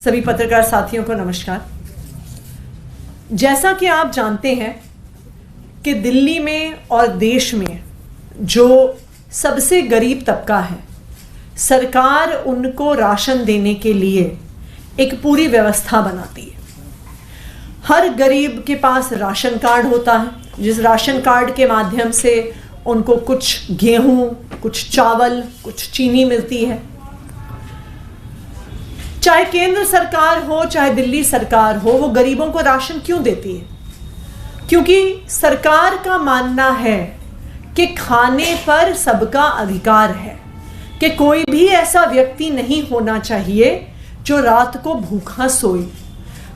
सभी पत्रकार साथियों को नमस्कार। जैसा कि आप जानते हैं कि दिल्ली में और देश में जो सबसे गरीब तबका है, सरकार उनको राशन देने के लिए एक पूरी व्यवस्था बनाती है। हर गरीब के पास राशन कार्ड होता है, जिस राशन कार्ड के माध्यम से उनको कुछ गेहूं, कुछ चावल, कुछ चीनी मिलती है। चाहे केंद्र सरकार हो चाहे दिल्ली सरकार हो, वो गरीबों को राशन क्यों देती है? क्योंकि सरकार का मानना है कि खाने पर सबका अधिकार है, कि कोई भी ऐसा व्यक्ति नहीं होना चाहिए जो रात को भूखा सोए।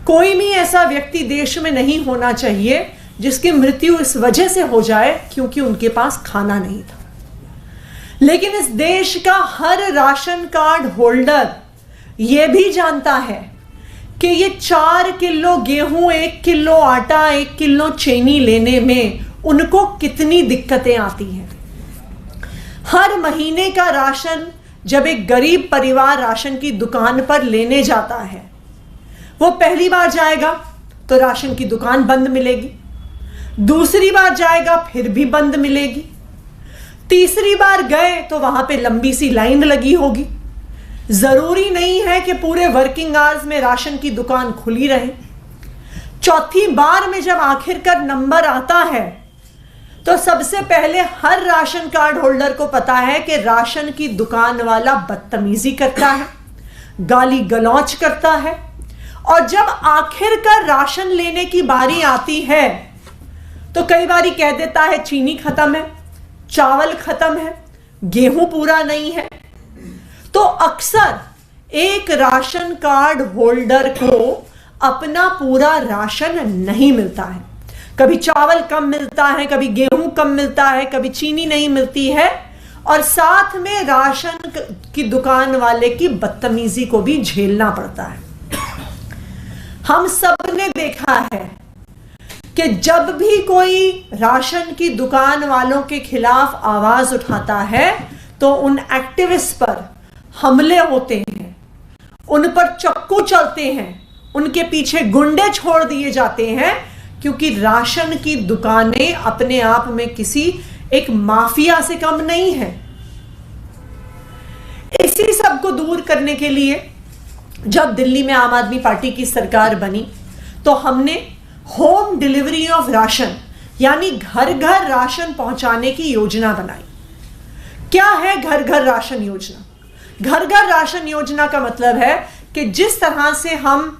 कोई भी ऐसा व्यक्ति देश में नहीं होना चाहिए जिसकी मृत्यु इस वजह से हो जाए क्योंकि उनके पास खाना नहीं था। लेकिन इस देश का हर राशन कार्ड होल्डर ये भी जानता है कि ये 4 किलो गेहूं, 1 किलो आटा, 1 किलो चीनी लेने में उनको कितनी दिक्कतें आती हैं। हर महीने का राशन जब एक गरीब परिवार राशन की दुकान पर लेने जाता है, वो पहली बार जाएगा तो राशन की दुकान बंद मिलेगी, दूसरी बार जाएगा फिर भी बंद मिलेगी, तीसरी बार गए तो वहां पे लंबी सी लाइन लगी होगी। जरूरी नहीं है कि पूरे वर्किंग आवर्स में राशन की दुकान खुली रहे। चौथी बार में जब आखिरकार नंबर आता है तो सबसे पहले हर राशन कार्ड होल्डर को पता है कि राशन की दुकान वाला बदतमीजी करता है, गाली गलौज करता है, और जब आखिरकार राशन लेने की बारी आती है तो कई बारी कह देता है चीनी खत्म है, चावल खत्म है, गेहूं पूरा नहीं है। तो अक्सर एक राशन कार्ड होल्डर को अपना पूरा राशन नहीं मिलता है। कभी चावल कम मिलता है, कभी गेहूं कम मिलता है, कभी चीनी नहीं मिलती है, और साथ में राशन की दुकान वाले की बदतमीजी को भी झेलना पड़ता है। हम सब ने देखा है कि जब भी कोई राशन की दुकान वालों के खिलाफ आवाज उठाता है तो उन एक्टिविस्ट पर हमले होते हैं, उन पर चक्कू चलते हैं, उनके पीछे गुंडे छोड़ दिए जाते हैं, क्योंकि राशन की दुकानें अपने आप में किसी एक माफिया से कम नहीं है। इसी सब को दूर करने के लिए जब दिल्ली में आम आदमी पार्टी की सरकार बनी तो हमने होम डिलीवरी ऑफ राशन यानी घर घर राशन पहुंचाने की योजना बनाई। क्या है घर घर राशन योजना? घर घर राशन योजना का मतलब है कि जिस तरह से हम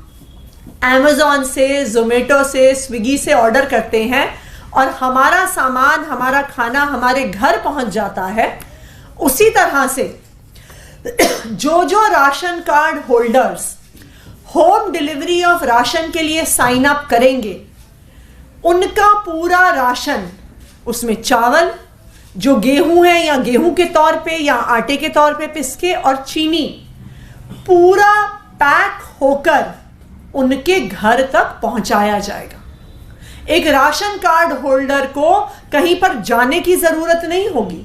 Amazon से, जोमेटो से, स्विगी से ऑर्डर करते हैं और हमारा सामान, हमारा खाना हमारे घर पहुंच जाता है, उसी तरह से जो ration card holders home delivery of ration के लिए साइन अप करेंगे, उनका पूरा राशन, उसमें चावल जो गेहूं है या गेहूं के तौर पे या आटे के तौर पे पिसके, और चीनी पूरा पैक होकर उनके घर तक पहुंचाया जाएगा। एक राशन कार्ड होल्डर को कहीं पर जाने की जरूरत नहीं होगी,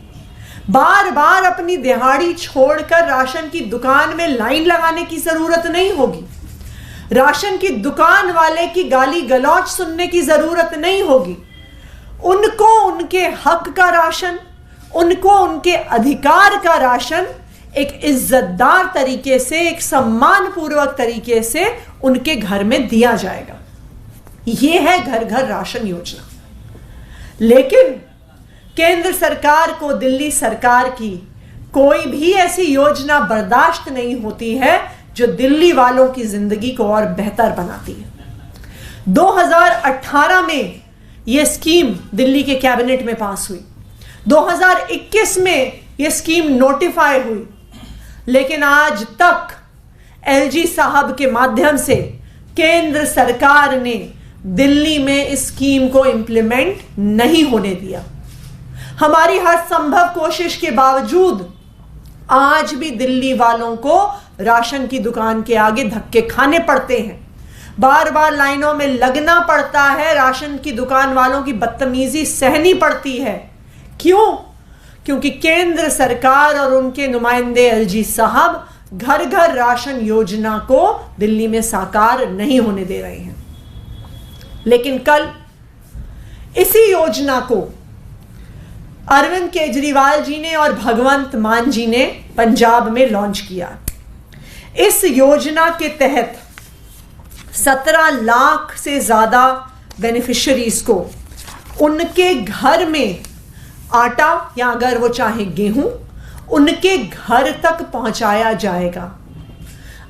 बार बार अपनी दिहाड़ी छोड़कर राशन की दुकान में लाइन लगाने की जरूरत नहीं होगी, राशन की दुकान वाले की गाली गलौज सुनने की जरूरत नहीं होगी। उनको उनके हक का राशन, उनको उनके अधिकार का राशन एक इज्जतदार तरीके से, एक सम्मानपूर्वक तरीके से उनके घर में दिया जाएगा। यह है घर घर राशन योजना। लेकिन केंद्र सरकार को, दिल्ली सरकार की कोई भी ऐसी योजना बर्दाश्त नहीं होती है जो दिल्ली वालों की जिंदगी को और बेहतर बनाती है। 2018 में यह स्कीम दिल्ली के कैबिनेट में पास हुई, 2021 में यह स्कीम नोटिफाई हुई, लेकिन आज तक एलजी साहब के माध्यम से केंद्र सरकार ने दिल्ली में इस स्कीम को इंप्लीमेंट नहीं होने दिया। हमारी हर संभव कोशिश के बावजूद आज भी दिल्ली वालों को राशन की दुकान के आगे धक्के खाने पड़ते हैं, बार बार लाइनों में लगना पड़ता है, राशन की दुकान वालों की बदतमीजी सहनी पड़ती है। क्यों? क्योंकि केंद्र सरकार और उनके नुमाइंदे एलजी साहब घर घर राशन योजना को दिल्ली में साकार नहीं होने दे रहे हैं। लेकिन कल इसी योजना को अरविंद केजरीवाल जी ने और भगवंत मान जी ने पंजाब में लॉन्च किया। इस योजना के तहत 17 लाख से ज्यादा बेनिफिशियरीज को उनके घर में आटा या अगर वो चाहे गेहूं उनके घर तक पहुंचाया जाएगा।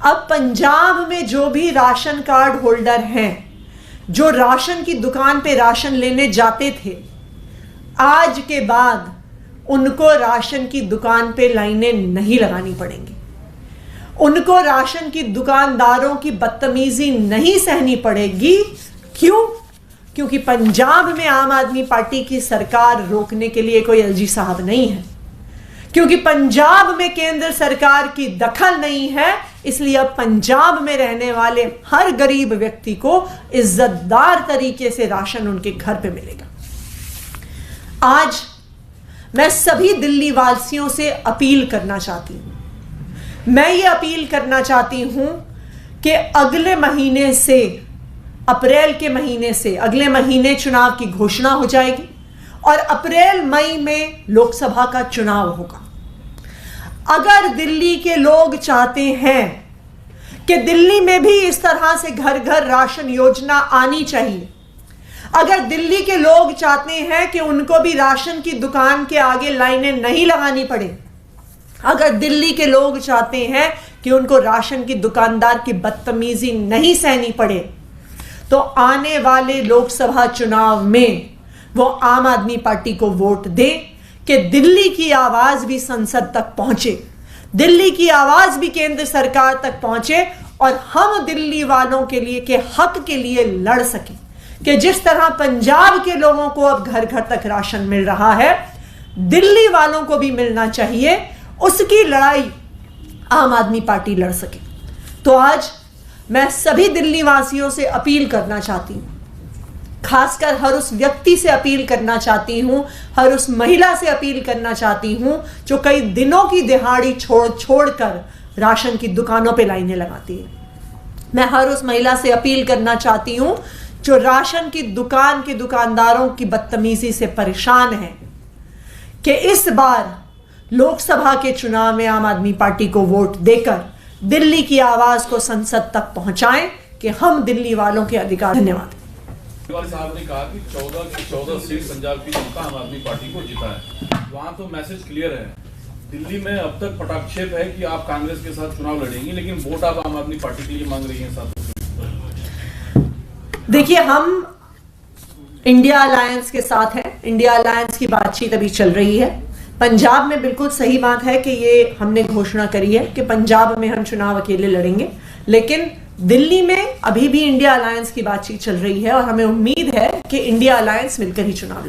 अब पंजाब में जो भी राशन कार्ड होल्डर हैं, जो राशन की दुकान पे राशन लेने जाते थे, आज के बाद उनको राशन की दुकान पे लाइनें नहीं लगानी पड़ेंगी। उनको राशन की दुकानदारों की बदतमीजी नहीं सहनी पड़ेगी। क्यों? क्योंकि पंजाब में आम आदमी पार्टी की सरकार रोकने के लिए कोई एलजी साहब नहीं है, क्योंकि पंजाब में केंद्र सरकार की दखल नहीं है। इसलिए अब पंजाब में रहने वाले हर गरीब व्यक्ति को इज्जतदार तरीके से राशन उनके घर पे मिलेगा। आज मैं सभी दिल्ली वासियों से अपील करना चाहती हूं। मैं ये अपील करना चाहती हूं कि अगले महीने से, अप्रैल के महीने से, अगले महीने चुनाव की घोषणा हो जाएगी और अप्रैल मई में लोकसभा का चुनाव होगा। अगर दिल्ली के लोग चाहते हैं कि दिल्ली में भी इस तरह से घर घर राशन योजना आनी चाहिए, अगर दिल्ली के लोग चाहते हैं कि उनको भी राशन की दुकान के आगे लाइनें नहीं लगानी पड़े, अगर दिल्ली के लोग चाहते हैं कि उनको राशन की दुकानदार की बदतमीजी नहीं सहनी पड़े, तो आने वाले लोकसभा चुनाव में वो आम आदमी पार्टी को वोट दे कि दिल्ली की आवाज भी संसद तक पहुंचे, दिल्ली की आवाज भी केंद्र सरकार तक पहुंचे और हम दिल्ली वालों के लिए के हक के लिए लड़ सकें कि जिस तरह पंजाब के लोगों को अब घर घर तक राशन मिल रहा है, दिल्ली वालों को भी मिलना चाहिए। उसकी लड़ाई आम आदमी पार्टी लड़ सके। तो आज मैं सभी दिल्ली वासियों से अपील करना चाहती हूं, खासकर हर उस व्यक्ति से अपील करना चाहती हूं, हर उस महिला से अपील करना चाहती हूं जो कई दिनों की दिहाड़ी छोड़ कर राशन की दुकानों पे लाइनें लगाती है। मैं हर उस महिला से अपील करना चाहती हूं जो राशन की दुकान के दुकानदारों की बदतमीजी से परेशान है कि इस बार लोकसभा के चुनाव में आम आदमी पार्टी को वोट देकर दिल्ली की आवाज को संसद तक पहुंचाएं कि हम दिल्ली वालों के अधिकार। धन्यवाद। केजरीवाल साहब ने कहा कि 14 की 14 सीट पंजाब की जनता आम आदमी पार्टी को जीता है। वहां तो मैसेज क्लियर है। दिल्ली में अब तक पटाक्षेप है कि आप कांग्रेस के साथ चुनाव लड़ेंगी, लेकिन वोट आप आम आदमी पार्टी के लिए मांग रही हैं साथ। देखिए, हम इंडिया अलायंस के साथ हैं। इंडिया अलायंस की बातचीत अभी चल रही है। पंजाब में बिल्कुल सही बात है कि ये हमने घोषणा करी है कि पंजाब में हम चुनाव अकेले लड़ेंगे, लेकिन दिल्ली में अभी भी इंडिया अलायंस की बातचीत चल रही है और हमें उम्मीद है कि इंडिया अलायंस मिलकर ही चुनाव लड़ेगी।